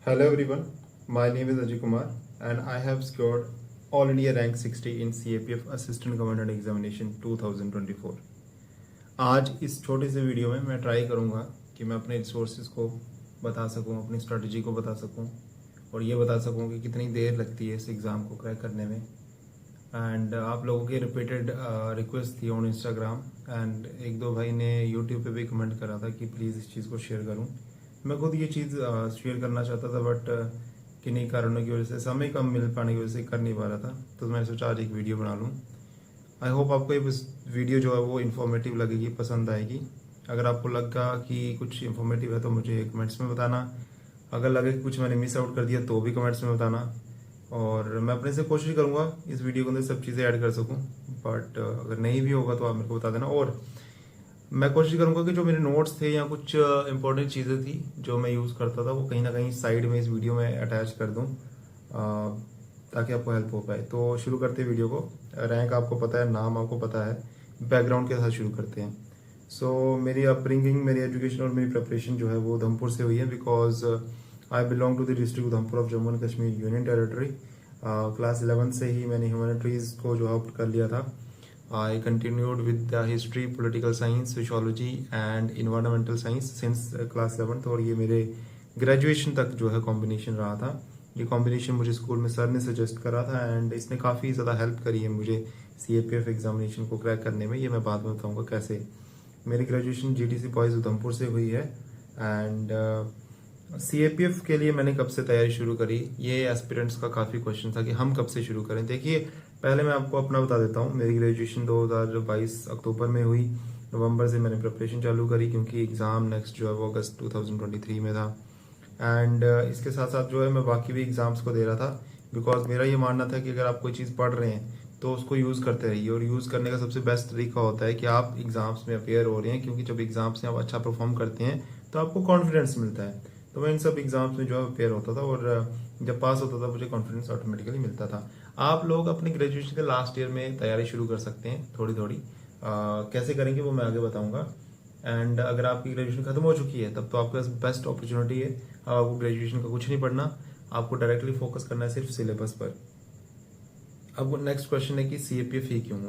Hello everyone, my name is Ajay Kumar and I have scored All India Rank 60 in CAPF Assistant Commandant Examination 2024। आज इस छोटे से video में मैं try करूँगा कि मैं अपने रिसोर्सेज को बता सकूँ, अपनी स्ट्रेटजी को बता सकूँ और ये बता सकूँ कि कितनी देर लगती है इस एग्ज़ाम को क्रैक करने में। एंड आप लोगों की रिपीटेड रिक्वेस्ट थी ऑन इंस्टाग्राम एंड एक दो भाई ने यूट्यूब पे भी कमेंट करा था कि प्लीज़ इस चीज़ को शेयर करूँ। मैं खुद ये चीज़ शेयर करना चाहता था बट किन्हीं कारणों की वजह से, समय कम मिल पाने की वजह से कर नहीं पा रहा था, तो मैंने सोचा आज एक वीडियो बना लूँ। आई होप आपको ये वीडियो जो है वो इन्फॉर्मेटिव लगेगी, पसंद आएगी। अगर आपको लगा कि कुछ इन्फॉर्मेटिव है तो मुझे कमेंट्स में बताना, अगर लगे कि कुछ मैंने मिस आउट कर दिया तो भी कमेंट्स में बताना और मैं अपने से कोशिश करूँगा इस वीडियो के अंदर सब चीज़ें ऐड कर सकूँ। बट अगर नहीं भी होगा तो आप मेरे को बता देना। और मैं कोशिश करूंगा कि जो मेरे नोट्स थे या कुछ इंपॉर्टेंट चीज़ें थी जो मैं यूज़ करता था वो कहीं ना कहीं साइड में इस वीडियो में अटैच कर दूं ताकि आपको हेल्प हो पाए। तो शुरू करते हैं वीडियो को। रैंक आपको पता है, नाम आपको पता है, बैकग्राउंड के साथ शुरू करते हैं। मेरी अपब्रिंगिंग, मेरी एजुकेशन और मेरी प्रिपरेशन जो है वो उधमपुर से हुई है because I belong to the district Udhampur of Jammu and Kashmir union territory. Class 11 से ही मैंने ह्यूमैनिटीज़ को जो ऑप्ट कर लिया था। I continued with the history, political science, sociology and environmental science since class 11th और ये मेरे ग्रेजुएशन तक जो है कॉम्बिनेशन रहा था। ये कॉम्बिनेशन मुझे स्कूल में सर ने सजेस्ट करा था एंड इसने काफ़ी ज़्यादा हेल्प करी है मुझे CAPF एग्जामिनेशन को क्रैक करने में। ये मैं बाद में बताऊँगा कैसे। मेरी ग्रेजुएशन GTC बॉयज़ उधमपुर से हुई है एंड CAPF के लिए मैंने कब से तैयारी शुरू करी, ये एस्पिरेंट्स का काफ़ी क्वेश्चन था कि हम कब से शुरू करें। देखिए, पहले मैं आपको अपना बता देता हूँ। मेरी ग्रेजुएशन 2022 अक्टूबर में हुई। नवंबर से मैंने प्रिपरेशन चालू करी क्योंकि एग्ज़ाम नेक्स्ट जो है वो अगस्त 2023 में था। एंड इसके साथ साथ जो है मैं बाकी भी एग्ज़ाम्स को दे रहा था बिकॉज मेरा ये मानना था कि अगर आप कोई चीज़ पढ़ रहे हैं तो उसको यूज़ करते रहिए और यूज़ करने का सबसे बेस्ट तरीका होता है कि आप एग्ज़ाम्स में अपेयर हो रहे हैं, क्योंकि जब एग्ज़ाम्स में आप अच्छा परफॉर्म करते हैं तो आपको कॉन्फिडेंस मिलता है। तो मैं इन सब एग्ज़ाम्स में जो है अपेयर होता था और जब पास होता था मुझे कॉन्फिडेंस ऑटोमेटिकली मिलता था। आप लोग अपने ग्रेजुएशन के लास्ट ईयर में तैयारी शुरू कर सकते हैं थोड़ी थोड़ी। कैसे करेंगे वो मैं आगे बताऊंगा। एंड अगर आपकी ग्रेजुएशन खत्म हो चुकी है तब तो आपके पास बेस्ट अपॉर्चुनिटी है। आपको ग्रेजुएशन का कुछ नहीं पढ़ना, आपको डायरेक्टली फोकस करना है सिर्फ सिलेबस पर। अब नेक्स्ट क्वेश्चन है कि CAPF ही क्यों,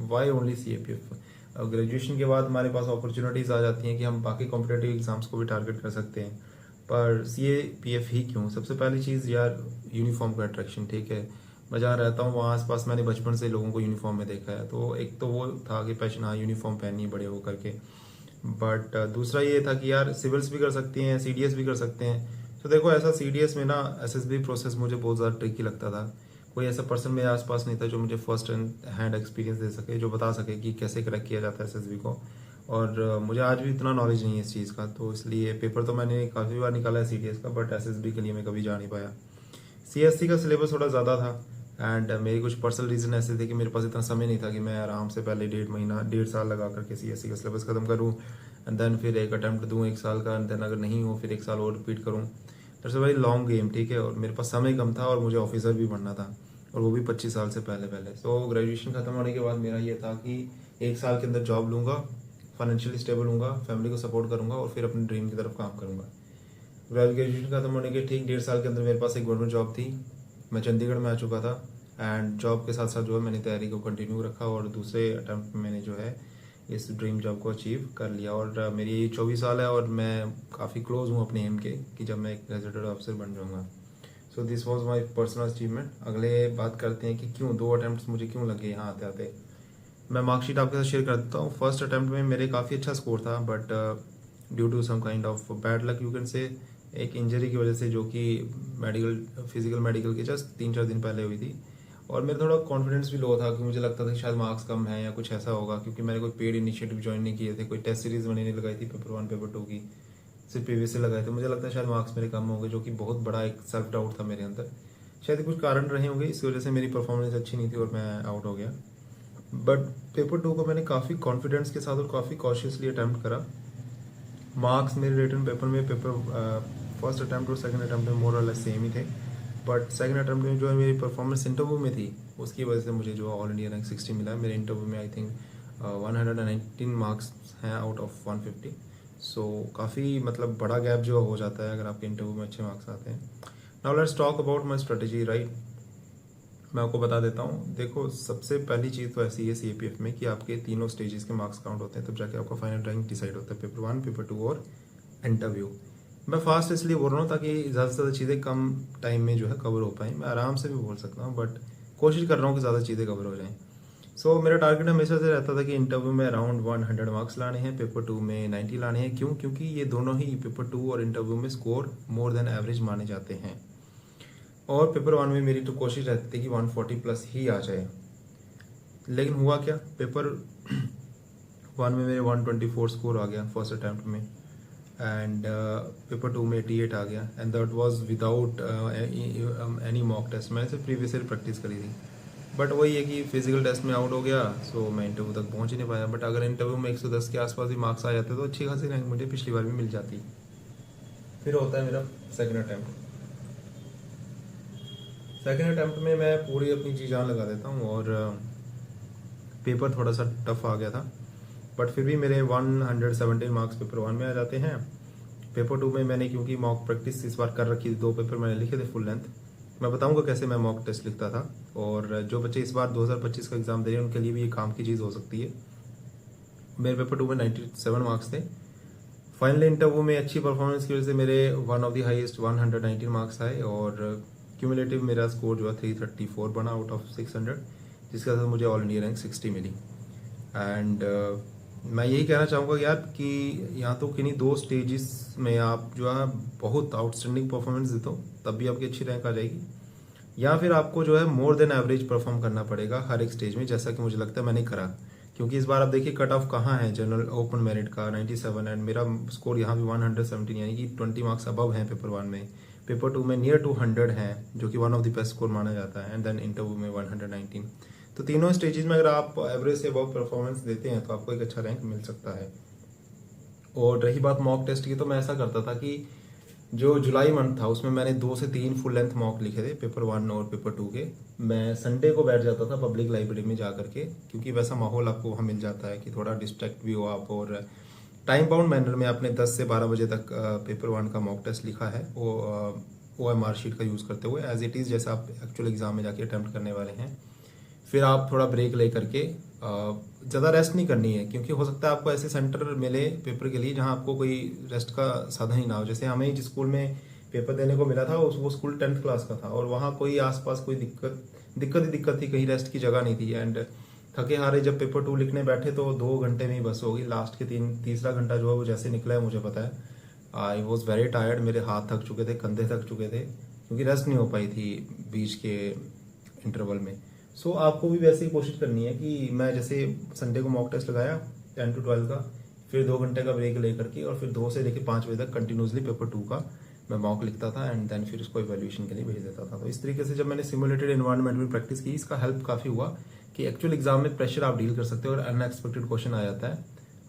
वाई ओनली CAPF। ग्रेजुएशन के बाद हमारे पास अपॉर्चुनिटीज आ जाती हैं कि हम बाकी कॉम्पिटेटिव एग्जाम्स को भी टारगेट कर सकते हैं, पर CAPF ही क्यों। सबसे पहली चीज़ यार, यूनिफॉर्म का अट्रैक्शन। ठीक है, मैं जहाँ रहता हूँ वहाँ आसपास मैंने बचपन से लोगों को यूनिफॉर्म में देखा है, तो एक तो वो था कि पैशन, हाँ यूनिफॉर्म पहनिए बड़े हो करके। बट दूसरा ये था कि यार सिविल्स भी कर सकते हैं, CDS भी कर सकते हैं। तो देखो, ऐसा CDS में ना SSB प्रोसेस मुझे बहुत ज़्यादा ट्रिकी लगता था। कोई ऐसा पर्सन मेरे आसपास नहीं था जो मुझे फर्स्ट हैंड एक्सपीरियंस दे सके, जो बता सके कि कैसे क्रैक किया जाता है SSB को। और मुझे आज भी इतना नॉलेज नहीं है इस चीज़ का, तो इसलिए पेपर तो मैंने काफ़ी बार निकाला है CDS का, बट SSB के लिए मैं कभी जा नहीं पाया। CSC का सिलेबस थोड़ा ज़्यादा था एंड मेरी कुछ पर्सनल रीज़न ऐसे थे कि मेरे पास इतना समय नहीं था कि मैं आराम से पहले 1.5 साल लगा करके CSC का सिलेबस खत्म करूँ एंड देन फिर एक अटैम्प्ट दूँ 1 साल का एंड देन अगर नहीं हो फिर 1 साल और रिपीट करूँ। That's a very long game. ठीक है, और मेरे पास समय कम था और मुझे ऑफिसर भी बनना था और वो भी 25 साल से पहले पहले। तो ग्रेजुएशन खत्म होने के बाद मेरा ये था कि 1 साल के अंदर जॉब लूँगा, फाइनेंशियली स्टेबल हूँगा, फैमिली को सपोर्ट करूँगा और फिर अपने ड्रीम की तरफ काम करूँगा। ग्रेजुएशन खत्म होने के ठीक 1.5 साल के अंदर मेरे पास एक गवर्नमेंट जॉब थी। मैं चंडीगढ़ में आ चुका था एंड जॉब के साथ साथ जो है मैंने तैयारी को कंटिन्यू रखा और दूसरे अटैम्प्ट में मैंने जो है इस ड्रीम जॉब को अचीव कर लिया। और मेरी 24 साल है और मैं काफ़ी क्लोज हूँ अपने एम के कि जब मैं एक गेजेटेड ऑफिसर बन जाऊँगा। So this was my personal achievement. अगले बात करते हैं कि क्यों 2 अटैम्प्ट मुझे क्यों लगे यहाँ आते आते। मैं मार्कशीट आपके साथ शेयर कर देता हूँ। फर्स्ट अटैम्प्ट में मेरे काफ़ी अच्छा स्कोर था but due to some kind of bad luck you can say, एक इंजरी की वजह से जो कि फिजिकल मेडिकल के जस्ट 3-4 दिन पहले हुई थी, और मेरा थोड़ा कॉन्फिडेंस भी लो था कि मुझे लगता था कि शायद मार्क्स कम है या कुछ ऐसा होगा, क्योंकि मैंने कोई पेड इनिशिएटिव ज्वाइन नहीं किए थे, कोई टेस्ट सीरीज मैंने नहीं लगाई थी पेपर 1 पेपर 2 की, सिर्फ PVC लगाए थे। मुझे लगता है शायद मार्क्स मेरे कम होंगे, जो कि बहुत बड़ा एक सेल्फ डाउट था मेरे अंदर। शायद कुछ कारण रहे होंगे, इस वजह से मेरी परफॉर्मेंस अच्छी नहीं थी और मैं आउट हो गया। बट पेपर 2 को मैंने काफ़ी कॉन्फिडेंस के साथ और काफ़ी कॉशियसली अटैम्प्ट करा। मार्क्स मेरे रिटर्न पेपर में फर्स्ट अटैम्प्ट और सेकंड अटैम्प्ट में मोर और लेस सेम ही थे, बट सेकंड अटैम्प्ट में जो है मेरी परफॉर्मेंस इंटरव्यू में थी, उसकी वजह से मुझे जो ऑल इंडिया रैंक 60 मिला है। मेरे इंटरव्यू में आई थिंक 119 मार्क्स हैं आउट ऑफ 150। सो काफ़ी मतलब बड़ा गैप जो हो जाता है अगर आपके इंटरव्यू में अच्छे मार्क्स आते हैं। Now let's talk about my strategy, right. मैं आपको बता देता हूँ, देखो सबसे पहली चीज़ तो ऐसी है CAPF में कि आपके तीनों स्टेजेस के मार्क्स काउंट होते हैं, तब जाके आपका फाइनल रैंक डिसाइड होता है, पेपर 1, पेपर 2 और इंटरव्यू। मैं फास्ट इसलिए बोल रहा हूँ ताकि ज़्यादा से ज़्यादा चीज़ें कम टाइम में जो है कवर हो पाएँ। मैं आराम से भी बोल सकता हूँ बट कोशिश कर रहा हूँ कि ज़्यादा चीज़ें कवर हो जाएँ। सो मेरा टारगेट हमेशा से रहता था कि इंटरव्यू में अराउंड 100 मार्क्स लाने हैं, पेपर 2 में 90 लाने हैं। क्यों? क्योंकि ये दोनों ही पेपर 2 और इंटरव्यू में स्कोर मोर देन एवरेज माने जाते हैं। और पेपर 1 में मेरी तो कोशिश रहती थी कि 140 प्लस ही आ जाए, लेकिन हुआ क्या, पेपर 1 में मेरे 124 स्कोर आ गया फर्स्ट अटैम्प्ट में, एंड पेपर 2 में 88 आ गया, and that was without any mock test. मैंने सिर्फ प्रीवियस ईयर प्रैक्टिस करी थी, बट वही है कि फिजिकल टेस्ट में आउट हो गया, सो मैं इंटरव्यू तक पहुंच ही नहीं पाया। बट अगर इंटरव्यू में 110 के आसपास भी मार्क्स आ जाते तो अच्छी खासी रैंक मुझे पिछली बार भी मिल जाती। फिर होता है मेरा सेकेंड अटैम्प्ट। सेकेंड अटैम्प्ट में मैं पूरी अपनी जी जान लगा देता हूँ और पेपर थोड़ा सा टफ आ गया था, बट फिर भी मेरे 117 मार्क्स पेपर 1 में आ जाते हैं। पेपर 2 में मैंने क्योंकि मॉक प्रैक्टिस इस बार कर रखी थी, 2 पेपर मैंने लिखे थे फुल लेंथ। मैं बताऊंगा कैसे मैं मॉक टेस्ट लिखता था, और जो बच्चे इस बार 2025 का एग्जाम दे रहे हैं उनके लिए भी ये काम की चीज़ हो सकती है। मेरे पेपर 2 में 97 मार्क्स थे। फाइनल इंटरव्यू में अच्छी परफॉर्मेंस की वजह से मेरे one of the highest 119 marks आए, और क्यूमुलेटिव मेरा स्कोर जो है 334 बना आउट ऑफ 600, जिसके साथ मुझे ऑल इंडिया रैंक 60 मिली। एंड मैं यही कहना चाहूँगा यार कि यहाँ तो किन्हीं 2 स्टेजेस में आप जो है बहुत आउटस्टैंडिंग परफॉर्मेंस देते हो तब भी आपकी अच्छी रैंक आ जाएगी, या फिर आपको जो है मोर देन एवरेज परफॉर्म करना पड़ेगा हर एक स्टेज में, जैसा कि मुझे लगता है मैंने करा। क्योंकि इस बार आप देखिए कट ऑफ कहाँ है, जनरल ओपन मेरिट का 97, एंड मेरा स्कोर यहाँ भी 117, यानी कि 20 मार्क्स अबव हैं पेपर 1 में। पेपर 2 में नियर टू 100 है, जो कि one of the best score माना जाता है, एंड देन इंटरव्यू में 119। तो तीनों स्टेजेस में अगर आप एवरेज से अबव परफॉर्मेंस देते हैं तो आपको एक अच्छा रैंक मिल सकता है। और रही बात मॉक टेस्ट की, तो मैं ऐसा करता था कि जो जुलाई मंथ था उसमें मैंने 2 से 3 फुल लेंथ मॉक लिखे थे पेपर 1 और पेपर 2 के। मैं संडे को बैठ जाता था पब्लिक लाइब्रेरी में जा करके, क्योंकि वैसा माहौल आपको वहाँ मिल जाता है कि थोड़ा डिस्ट्रैक्ट भी हो आप, और टाइम बाउंड मैनर में आपने 10 से 12 बजे तक पेपर 1 का मॉक टेस्ट लिखा है, वो OMR शीट का यूज़ करते हुए एज इट इज़, जैसा आप एक्चुअल एग्जाम में जाके अटैम्प्ट करने वाले हैं। फिर आप थोड़ा ब्रेक ले करके ज़्यादा रेस्ट नहीं करनी है, क्योंकि हो सकता है आपको ऐसे सेंटर मिले पेपर के लिए जहां आपको कोई रेस्ट का साधन ही ना हो। जैसे हमें जिस स्कूल में पेपर देने को मिला था वो स्कूल 10th क्लास का था, और वहाँ कोई आसपास कोई दिक्कत ही, कहीं रेस्ट की जगह नहीं थी। एंड थके हारे जब पेपर 2 लिखने बैठे तो 2 घंटे में ही बस होगी। लास्ट के तीसरा घंटा जो है वो जैसे निकला है मुझे पता है, आई वॉज वेरी टायर्ड, मेरे हाथ थक चुके थे, कंधे थक चुके थे, क्योंकि रेस्ट नहीं हो पाई थी बीच के इंटरवल में। सो आपको भी वैसे ही कोशिश करनी है कि मैं जैसे संडे को मॉक टेस्ट लगाया 10 to 12 का, फिर 2 घंटे का ब्रेक लेकर के, और फिर 2 से लेकर 5 बजे तक कंटिन्यूसली पेपर 2 का मैं मॉक लिखता था, एंड देन फिर उसको इवैल्यूएशन के लिए भेज देता था। तो इस तरीके से जब मैंने सिमुलेटेड एनवायरनमेंट में प्रैक्टिस की, इसका हेल्प काफ़ी हुआ कि एक्चुअल एग्जाम में प्रेशर आप डील कर सकते हो, और अनएक्सपेक्टेड क्वेश्चन आ जाता है,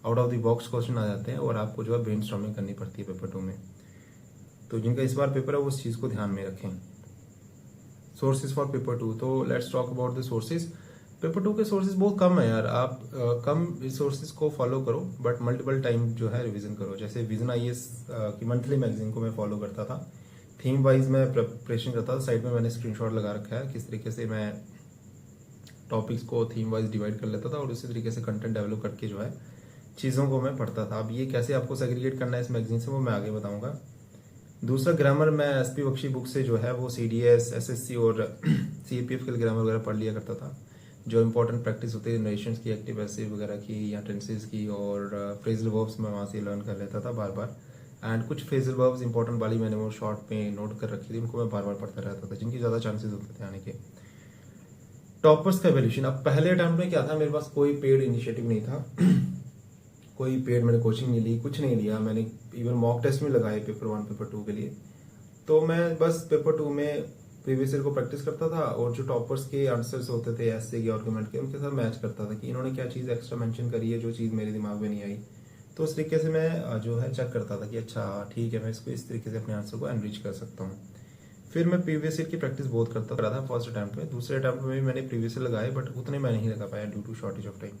out of the box question आ जाते हैं, और आपको जो है ब्रेनस्टॉर्मिंग करनी पड़ती है पेपर 2 में। तो जिनका इस बार पेपर है वो उस चीज़ को ध्यान में रखें। सोर्सेज फॉर पेपर 2, तो let's talk about the sources. Paper 2 के सोर्सेज बहुत कम है यार, आप कम रिसोर्सेज को फॉलो करो, बट मल्टीपल टाइम जो है रिवीजन करो। जैसे विजन IAS की मंथली मैगजीन को मैं फॉलो करता था, थीम वाइज मैं प्रिपरेशन करता था। साइड में मैंने स्क्रीनशॉट लगा रखा है किस तरीके से मैं टॉपिक्स को थीम वाइज डिवाइड कर लेता था, और उसी तरीके से कंटेंट डेवलप करके जो है चीज़ों को मैं पढ़ता था। अब ये कैसे आपको सेग्रीगेट करना है इस मैगजीन से वो मैं आगे बताऊंगा। दूसरा, ग्रामर मैं SP बख्शी बुक से जो है वो CDS, SSC और CAPF के लिए ग्रामर वगैरह पढ़ लिया करता था। जो इंपॉर्टेंट प्रैक्टिस होती है नरेशंस की, एक्टिव पैसिव वगैरह की, या टेंसेस की, और फ्रेजल वर्ब्स मैं वहाँ से लर्न कर लेता था बार बार। एंड कुछ फ्रेजल वर्ब्स इंपॉर्टेंट वाली मैंने वो शॉर्ट में नोट कर रखी थी, उनको मैं बार बार पढ़ता रहता था, जिनकी ज़्यादा चांसेस होते थे आने के। टॉपर्स का एवोल्यूशन, अब पहले अटैम्प्ट में क्या था, मेरे पास कोई पेड इनिशिएटिव नहीं था कोई पेड मैंने कोचिंग नहीं ली, कुछ नहीं लिया मैंने, इवन मॉक टेस्ट में लगाए पेपर 1 पेपर 2 के लिए। तो मैं बस पेपर 2 में प्रीवियस ईयर को प्रैक्टिस करता था, और जो टॉपर्स के आंसर्स होते थे ऐसे के आर्गुमेंट के, उनके साथ मैच करता था कि इन्होंने क्या चीज़ एक्स्ट्रा मेंशन करी है जो चीज़ मेरे दिमाग में नहीं आई। तो उस तरीके से मैं जो है चेक करता था कि अच्छा ठीक है, मैं इसको इस तरीके से अपने आंसर को एनरिच कर सकता हूँ। फिर मैं प्रीवियस ईयर की प्रैक्टिस बहुत करता रहा था फर्स्ट अटैम्प्ट में। दूसरे अटैम्प्ट में भी मैंने प्रीवियस ईयर लगाए, बट उतने मैं नहीं लगा पाया due to shortage of time.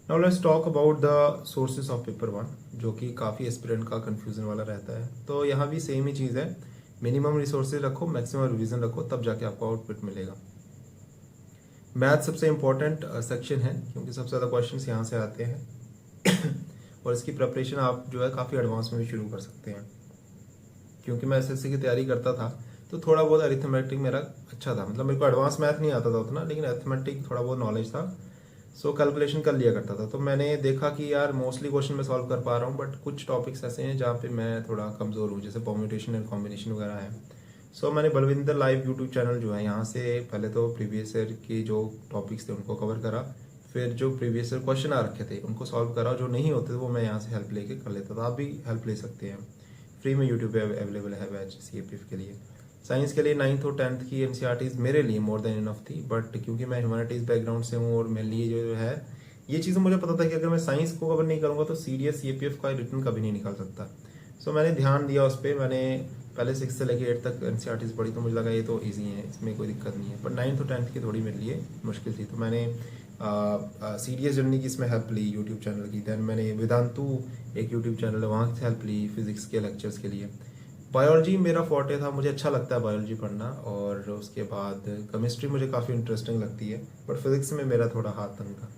Now let's talk about the sources of paper one, जो कि काफ़ी एस्पिरेंट का कंफ्यूजन वाला रहता है। तो यहाँ भी सेम ही चीज़ है, मिनिमम रिसोर्सेज रखो, मैक्सिमम रिवीजन रखो, तब जाके आपको आउटपुट मिलेगा। मैथ सबसे इम्पोर्टेंट सेक्शन है क्योंकि सबसे ज़्यादा क्वेश्चंस यहाँ से आते हैं और इसकी प्रिपरेशन आप जो है काफ़ी एडवांस में भी शुरू कर सकते हैं। क्योंकि मैं एसएससी की तैयारी करता था तो थोड़ा बहुत अरिथमेटिक मेरा अच्छा था, मतलब मेरे को एडवांस मैथ नहीं आता था उतना, लेकिन अरिथमेटिक थोड़ा बहुत नॉलेज था। सो कैलकुलेशन कर लिया करता था। तो मैंने देखा कि यार मोस्टली क्वेश्चन मैं सॉल्व कर पा रहा हूँ, बट कुछ टॉपिक्स ऐसे हैं जहाँ पे मैं थोड़ा कमज़ोर हूँ, जैसे परम्यूटेशन एंड कॉम्बिनेशन वगैरह है। सो मैंने बलविंदर लाइव यूट्यूब चैनल जो है यहाँ से पहले तो प्रीवियस ईयर की जो टॉपिक्स थे उनको कवर करा, फिर जो प्रीवियस ईयर क्वेश्चन आ रखे थे उनको सॉल्व करा, जो नहीं होते वो मैं यहाँ से हेल्प लेके कर लेता था। आप भी हेल्प ले सकते हैं, फ्री में यूट्यूब पे अवेलेबल है बैच सीएपीएफ के लिए। साइंस के लिए 9th और 10th की एनसीईआरटीज मेरे लिए मोर देन इनफ थी, बट क्योंकि मैं ह्यूमैनिटीज़ बैकग्राउंड से हूँ और मेरे लिए जो है ये चीज़ें मुझे पता था कि अगर मैं साइंस को कवर नहीं करूँगा तो सीडीएस सीएपीएफ का रिटर्न कभी नहीं निकाल सकता। सो मैंने ध्यान दिया उस पर। मैंने पहले 6 से लेकर 8 तक एनसीईआरटीज पढ़ी तो मुझे लगा ये तो ईजी है, इसमें कोई दिक्कत नहीं है, बट 9th और 10th की थोड़ी मेरे लिए मुश्किल थी। तो मैंने सीडीएस जर्नी की इसमें हेल्प ली यूट्यूब चैनल की। दैन मैंने वेदांतु एक यूट्यूब चैनल है वहाँ से हेल्प ली फिजिक्स के लेक्चर्स के लिए। बायोलॉजी मेरा फॉर्टे था, मुझे अच्छा लगता है बायोलॉजी पढ़ना, और उसके बाद केमिस्ट्री मुझे काफ़ी इंटरेस्टिंग लगती है, बट फिजिक्स में मेरा थोड़ा हाथ तंग था।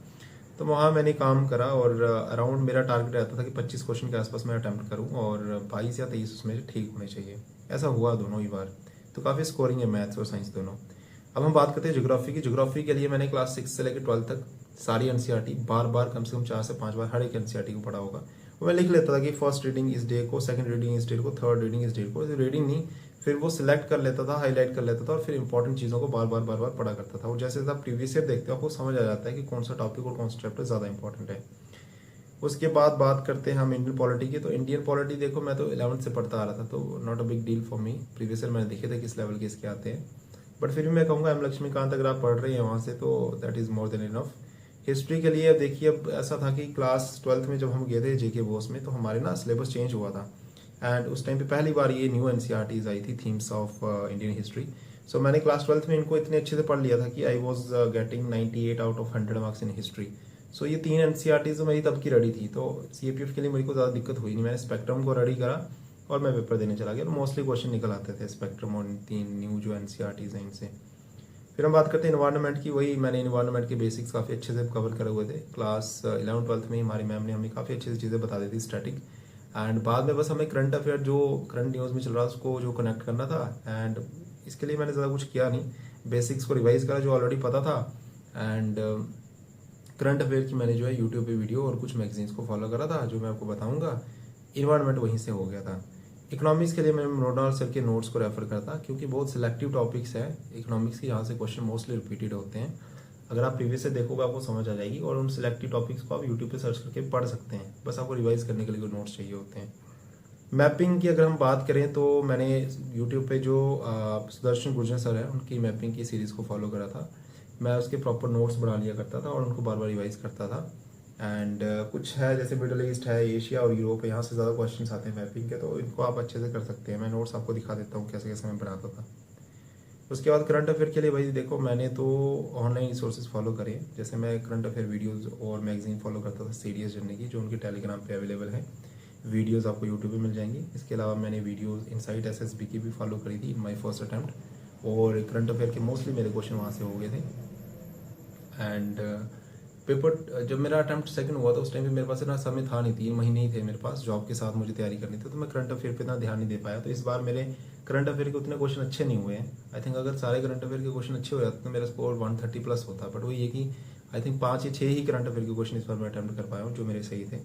तो वहाँ मैंने काम करा और अराउंड मेरा टारगेट रहता था कि 25 क्वेश्चन के आसपास मैं अटैम्प्ट करूँ और 22 या 23 उसमें ठीक होने चाहिए। ऐसा हुआ दोनों ही बार, तो काफ़ी स्कोरिंग है मैथ्स और साइंस दोनों। अब हम बात करते हैं ज्योग्राफी की। ज्योग्राफी के लिए मैंने क्लास 6 से लेकर 12 तक सारी एनसीईआरटी बार बार कम से कम 4 से 5 बार हर एक एनसीईआरटी को पढ़ा होगा। वो मैं लिख लेता था कि फर्स्ट रीडिंग इस डे को, सेकंड रीडिंग इस डे को, थर्ड रीडिंग इस डे को। रीडिंग नहीं, फिर वो सिलेक्ट कर लेता था, हाईलाइट कर लेता था और फिर इंपॉर्टेंट चीज़ों को बार बार पढ़ा करता था। और जैसे जैसे आप प्रीवियस ईयर देखते हो आपको समझ आ जाता है कि कौन सा टॉपिक और कौन सा चैप्टर ज़्यादा इंपॉर्टेंट है। उसके बाद बात करते हैं हम इंडियन पॉलिटी की। तो इंडियन पॉलिटी देखो, मैं तो 11th से पढ़ता आ रहा था, तो not a big deal for me. Previous year मैंने देखे थे किस लेवल के इसके आते हैं, बट फिर भी मैं कहूँगा एम लक्ष्मीकांत अगर आप पढ़ रहे हैं वहाँ से तो that is more than enough. History के लिए अब देखिए, अब ऐसा था कि क्लास 12th में जब हम गए थे जेके बोस में, तो हमारे ना सिलेबस चेंज हुआ था एंड उस टाइम पे पहली बार ये न्यू एनसीईआरटीज आई थी, थीम्स ऑफ इंडियन हिस्ट्री। सो मैंने क्लास 12th में इनको इतने अच्छे से पढ़ लिया था कि I was getting 98 out of 100 marks in history. So ये 3 एनसीईआरटीज मेरी तब की रेडी थी, तो सीएपीएफ के लिए मेरे को ज़्यादा दिक्कत हुई नहीं। मैंने स्पेक्ट्रम को रेडी करा और मैं पेपर देने चला गया। मोस्टली क्वेश्चन निकल आते थे स्पेक्ट्रम और 3 न्यू जो एनसीईआरटीज हैं इनसे। फिर हम बात करते हैं इन्वायरमेंट की। वही मैंने इन्वायरमेंट के बेसिक्स काफ़ी अच्छे से कवर करे हुए थे। क्लास 11th-12th में हमारी मैम ने हमें काफ़ी अच्छे से चीज़ें बता दी थी, स्टैटिक। एंड बाद में बस हमें करंट अफेयर जो करंट न्यूज़ में चल रहा है उसको जो कनेक्ट करना था, एंड इसके लिए मैंने ज़्यादा कुछ किया नहीं, बेसिक्स को रिवाइज करा जो ऑलरेडी पता था। एंड करंट अफेयर की मैंने जो है यूट्यूब पे वीडियो और कुछ मैगजीन्स को फॉलो करा था जो मैं आपको बताऊंगा। इन्वायरमेंट वहीं से हो गया था। इकोनॉमिक्स के लिए मैं रोनाल्ड सर के नोट्स को रेफर करता क्योंकि बहुत सिलेक्टिव टॉपिक्स है इकोनॉमिक्स की, यहाँ से क्वेश्चन मोस्टली रिपीटेड होते हैं। अगर आप प्रीवियस से देखोगे आपको समझ आ जाएगी, और उन सिलेक्टिव टॉपिक्स को आप यूट्यूब पे सर्च करके पढ़ सकते हैं, बस आपको रिवाइज करने के लिए नोट्स चाहिए होते हैं। मैपिंग की अगर हम बात करें तो मैंने यूट्यूब पे जो सुदर्शन गुर्जर सर है उनकी मैपिंग की सीरीज़ को फॉलो करा था। मैं उसके प्रॉपर नोट्स बना लिया करता था और उनको बार बार रिवाइज करता था। एंड कुछ है जैसे मिडल ईस्ट है, एशिया और यूरोप है, यहाँ से ज़्यादा क्वेश्चंस आते हैं मैपिंग के, तो इनको आप अच्छे से कर सकते हैं। मैं नोट्स आपको दिखा देता हूँ कैसे कैसे मैं बनाता था। उसके बाद करंट अफेयर के लिए भाई देखो, मैंने तो ऑनलाइन रिसोर्सेज फॉलो करे, जैसे मैं करंट अफेयर वीडियोज़ और मैगजीन फॉलो करता था सीडीएस जर्नी की, जो उनके टेलीग्राम पे अवेलेबल है। वीडियोज़ आपको यूट्यूब पे मिल जाएंगी। इसके अलावा मैंने वीडियोज़ इनसाइट एसएसबी की भी फॉलो करी थी इन माई फर्स्ट अटैम्प्ट, और करंट अफेयर के मोस्टली मेरे क्वेश्चन वहाँ से हो गए थे। एंड पेपर जब मेरा अटैम्प्ट सेकंड हुआ था उस टाइम पे मेरे पास इतना समय था नहीं, 3 महीने ही थे मेरे पास, जॉब के साथ मुझे तैयारी करनी थी, तो मैं करंट अफेयर पे इतना ध्यान नहीं दे पाया। तो इस बार मेरे करंट अफेयर के उतने क्वेश्चन अच्छे नहीं हुए हैं। आई थिंक अगर सारे करंट अफेयर के क्वेश्चन अच्छे हो जाते तो मेरा स्कोर 130 प्लस होता, बट वही है कि आई थिंक 5 या 6 ही करंट अफेयर के क्वेश्चन इस बार मैं अटैम्प्ट कर पाया हूँ जो मेरे सही थे।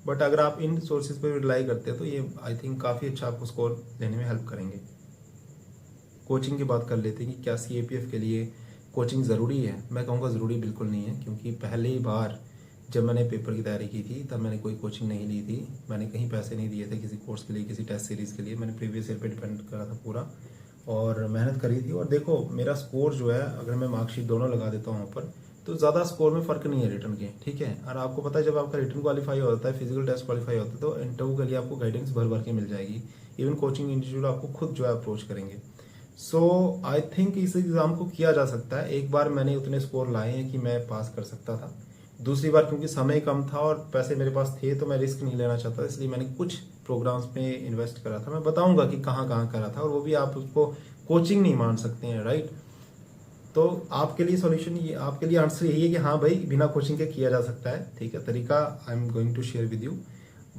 बट अगर आप इन सोर्सेज पर रिलाई करते हैं तो ये आई थिंक काफ़ी अच्छा आपको स्कोर लेने में हेल्प करेंगे। कोचिंग की बात कर लेते हैं कि क्या सीएपीएफ के लिए कोचिंग ज़रूरी है। मैं कहूँगा ज़रूरी बिल्कुल नहीं है, क्योंकि पहली बार जब मैंने पेपर की तैयारी की थी तब मैंने कोई कोचिंग नहीं ली थी। मैंने कहीं पैसे नहीं दिए थे किसी कोर्स के लिए, किसी टेस्ट सीरीज़ के लिए। मैंने प्रीवियस ईयर पे डिपेंड करा था पूरा और मेहनत करी थी। और देखो मेरा स्कोर जो है, अगर मैं मार्कशीट दोनों लगा देता हूँ वहाँ पर, तो ज़्यादा स्कोर में फ़र्क नहीं है रिटर्न के, ठीक है। और आपको पता है जब आपका रिटर्न क्वालिफाई होता है, फिजिकल टेस्ट क्वालिफाई होता है, तो इंटरव्यू के लिए आपको गाइडेंस भर भर के मिल जाएगी। इवन कोचिंग इंस्टीट्यूट आपको खुद जो है अप्रोच करेंगे। सो आई थिंक इस एग्ज़ाम को किया जा सकता है। एक बार मैंने उतने स्कोर लाए हैं कि मैं पास कर सकता था, दूसरी बार क्योंकि समय कम था और पैसे मेरे पास थे तो मैं रिस्क नहीं लेना चाहता, इसलिए मैंने कुछ प्रोग्राम्स में इन्वेस्ट करा था। मैं बताऊंगा कि कहाँ कहाँ करा था, और वो भी आप उसको कोचिंग नहीं मान सकते हैं, राइट। तो आपके लिए सॉल्यूशन ये, आपके लिए आंसर यही है कि हाँ भाई बिना कोचिंग के किया जा सकता है, ठीक है। तरीका I am going to share with you,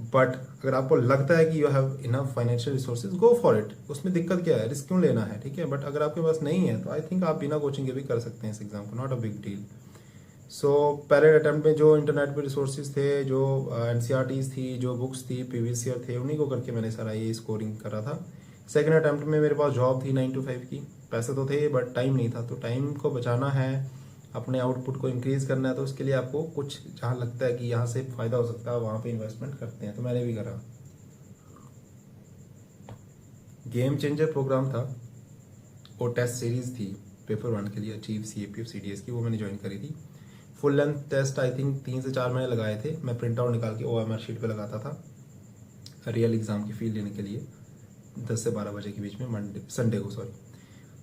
but अगर आपको लगता है कि you have enough financial resources, go for it. उसमें दिक्कत क्या है, रिस्क क्यों लेना है, ठीक है। बट अगर आपके पास नहीं है तो आई थिंक आप बिना कोचिंग के भी कर सकते हैं इस एग्जाम को, नॉट अ बिग डील। सो पहले अटैम्प्ट में जो इंटरनेट पे रिसोर्सेज थे, जो एनसीईआरटीज थी, जो बुक्स थी, प्रीवियस ईयर थे, उन्हीं को करके मैंने सारा ये स्कोरिंग करा था। सेकंड अटैम्प्ट में मेरे पास जॉब थी 9 to 5 की, पैसे तो थे बट टाइम नहीं था। तो टाइम को बचाना है, अपने आउटपुट को इंक्रीज करना है, तो उसके लिए आपको कुछ जहाँ लगता है कि यहाँ से फायदा हो सकता है वहाँ पे इन्वेस्टमेंट करते हैं, तो मैंने भी करा। गेम चेंजर प्रोग्राम था और टेस्ट सीरीज थी पेपर 1 के लिए, अचीव सीएपीएफ सीडीएस की, वो मैंने ज्वाइन करी थी। Full length test I think 3 से 4 महीने लगाए थे। मैं प्रिंट आउट निकाल के ओएमआर शीट पे लगाता था रियल एग्जाम की फील लेने के लिए, 10 से 12 बजे के बीच में, संडे को सॉरी।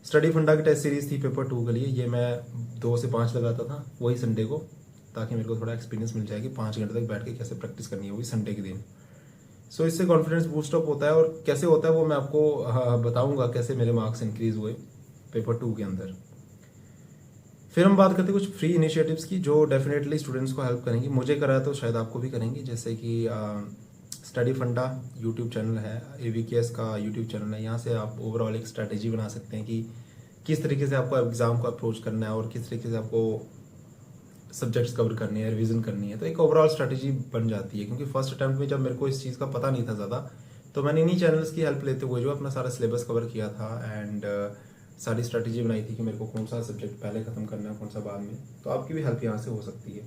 स्टडी फंडा की टेस्ट सीरीज थी पेपर 2 के लिए, ये मैं 2 से 5 लगाता था वही संडे को, ताकि मेरे को थोड़ा एक्सपीरियंस मिल जाए कि 5 घंटे तक बैठ के कैसे प्रैक्टिस करनी है, वही संडे के दिन। सो इससे कॉन्फिडेंस बूस्ट अप होता है, और कैसे होता है वो मैं आपको बताऊंगा कैसे मेरे मार्क्स इंक्रीज हुए पेपर 2 के अंदर। फिर हम बात करते हैं कुछ फ्री इनिशिएटिव्स की जो डेफिनेटली स्टूडेंट्स को हेल्प करेंगी। मुझे करा है तो शायद आपको भी करेंगी, जैसे कि स्टडी फंडा यूट्यूब चैनल है, एवीकेएस का यूट्यूब चैनल है। यहाँ से आप ओवरऑल एक स्ट्रैटेजी बना सकते हैं कि किस तरीके से आपको एग्जाम को अप्रोच करना है और किस तरीके से आपको सब्जेक्ट्स कवर करनी है, रिवीजन करनी है, तो एक ओवरऑल स्ट्रैटेजी बन जाती है। क्योंकि फर्स्ट अटैम्प्ट में जब मेरे को इस चीज़ का पता नहीं था ज़्यादा, तो मैंने इन्हीं चैनल्स की हेल्प लेते हुए जो अपना सारा सिलेबस कवर किया था एंड सारी स्ट्रैटेजी बनाई थी कि मेरे को कौन सा सब्जेक्ट पहले खत्म करना है, कौन सा बाद में। तो आपकी भी हेल्प यहाँ से हो सकती है।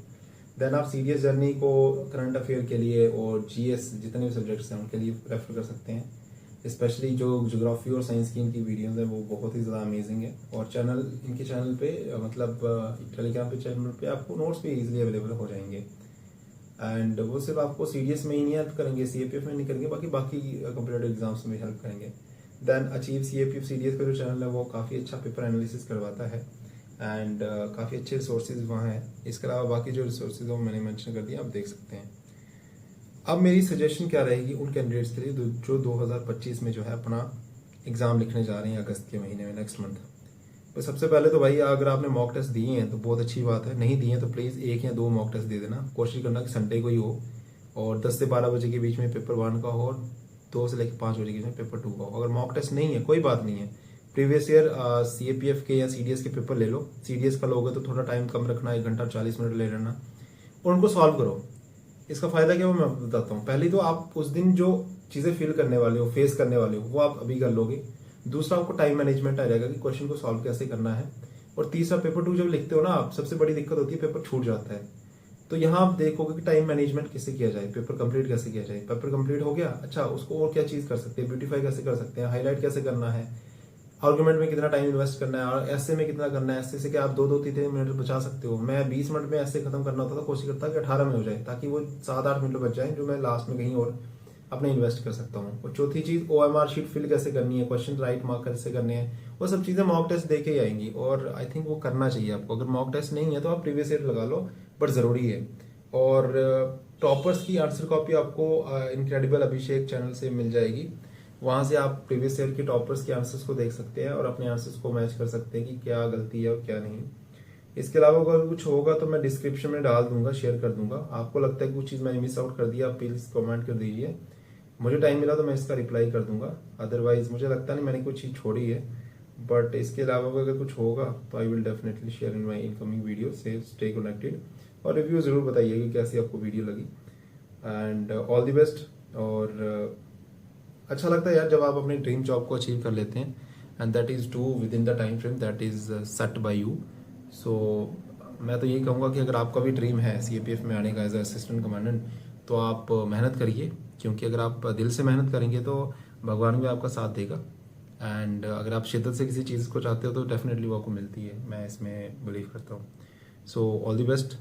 देन आप सीरियस जर्नी को करंट अफेयर के लिए और जीएस जितने भी सब्जेक्ट्स हैं उनके लिए रेफर कर सकते हैं। स्पेशली जो ज्योग्राफी और साइंस की इनकी वीडियोस हैं वो बहुत ही ज़्यादा अमेजिंग है, और इनके चैनल पे मतलब टेलीग्राम पे चैनल पे आपको नोट्स भी इजीली अवेलेबल हो जाएंगे। एंड वो सिर्फ आपको सीडीएस में ही नहीं हेल्प करेंगे, सीएपीएफ में नहीं करेंगे, बाकी कॉम्पिटेटिव एग्जाम्स में हेल्प करेंगे। देन अचीव सीएपीएफ सीडीएस का जो चैनल है वो काफ़ी अच्छा पेपर एनालिसिस करवाता है एंड काफ़ी अच्छे रिसोर्सेज वहाँ हैं। इसके अलावा बाकी जो रिसोर्सेज वो मैंने मेंशन कर दिया, आप देख सकते हैं। अब मेरी सजेशन क्या रहेगी उन कैंडिडेट्स के लिए जो 2025 में जो है अपना एग्ज़ाम लिखने जा रहे हैं अगस्त के महीने में, नेक्स्ट मंथ। तो सबसे पहले तो भाई अगर आपने मॉक टेस्ट दिए हैं तो बहुत अच्छी बात है, नहीं दिए हैं तो प्लीज़ 1 या 2 मॉक टेस्ट दे देना। कोशिश करना कि संडे को ही हो और 10 से 12 बजे के बीच में पेपर 1 का हो और 2 से लेकर 5 बजे के बीच में पेपर 2 का हो। अगर मॉक टेस्ट नहीं है कोई बात नहीं है, प्रीवियस ईयर सीएपीएफ के या सीडीएस के पेपर ले लो। सीडीएस का लोगे तो थोड़ा टाइम कम रखना, 1 घंटा 40 मिनट ले लेना और उनको सॉल्व करो। इसका फायदा क्या वो मैं आपको बताता हूँ। पहली तो आप उस दिन जो चीज़ें फील करने वाले हो, फेस करने वाले हो, वो आप अभी कर लोगे। दूसरा आपको टाइम मैनेजमेंट आ जाएगा कि क्वेश्चन को सॉल्व कैसे करना है। और तीसरा पेपर 2 जब लिखते हो ना आप, सबसे बड़ी दिक्कत होती है पेपर छूट जाता है। तो यहाँ आप देखोगे कि टाइम मैनेजमेंट कैसे किया जाए, पेपर कंप्लीट कैसे किया जाए। पेपर कंप्लीट हो गया, अच्छा उसको और क्या चीज़ कर सकते हैं, ब्यूटीफाई कैसे कर सकते हैं, हाईलाइट कैसे करना है, आर्गुमेंट में कितना टाइम इन्वेस्ट करना है और ऐसे में कितना करना है। ऐसे से कि आप 2-3 मिनट बचा सकते हो। मैं 20 मिनट में ऐसे खत्म करना होता था, कोशिश करता कि 18 में हो जाए, ताकि वो 7-8 मिनट बच जाए जो मैं लास्ट में कहीं और अपने इन्वेस्ट कर सकता हूँ। और चौथी चीज़ ओएमआर शीट फिल कैसे करनी है, क्वेश्चन राइट मार्क कैसे करने हैं, वो सब चीज़ें मॉक टेस्ट दे के ही आएंगी और आई थिंक वो करना चाहिए आपको। अगर मॉक टेस्ट नहीं है तो आप प्रीवियस ईयर लगा लो, बट ज़रूरी है। और टॉपर्स की आंसर कॉपी आपको इनक्रेडिबल अभिषेक चैनल से मिल जाएगी। वहाँ से आप प्रीवियस ईयर के टॉपर्स के आंसर्स को देख सकते हैं और अपने आंसर्स को मैच कर सकते हैं कि क्या गलती है और क्या नहीं। इसके अलावा अगर कुछ होगा तो मैं डिस्क्रिप्शन में डाल दूंगा, शेयर कर दूंगा। आपको लगता है कि कुछ चीज़ मैंने मिस आउट कर दिया, आप प्लीज़ कमेंट कर दीजिए। मुझे टाइम मिला तो मैं इसका रिप्लाई कर दूंगा, अदरवाइज मुझे लगता नहीं मैंने कुछ चीज़ छोड़ी है। बट इसके अलावा अगर कुछ होगा तो I will definitely share in my incoming video. से स्टे कनेक्टेड और रिव्यू ज़रूर बताइए कि कैसी आपको वीडियो लगी। And all the best. और अच्छा लगता है यार जब आप अपनी ड्रीम जॉब को अचीव कर लेते हैं, and that is do within the time frame that is set by you. So मैं तो यही कहूँगा कि अगर आपका भी ड्रीम है सीएपीएफ में आने का एज असिस्टेंट कमांडेंट, तो आप मेहनत करिए, क्योंकि अगर आप दिल से मेहनत करेंगे तो भगवान भी आपका साथ देगा। एंड अगर आप शिद्दत से किसी चीज़ को चाहते हो तो डेफिनेटली वो आपको मिलती है, मैं इसमें बिलीव करता हूँ। So all the best.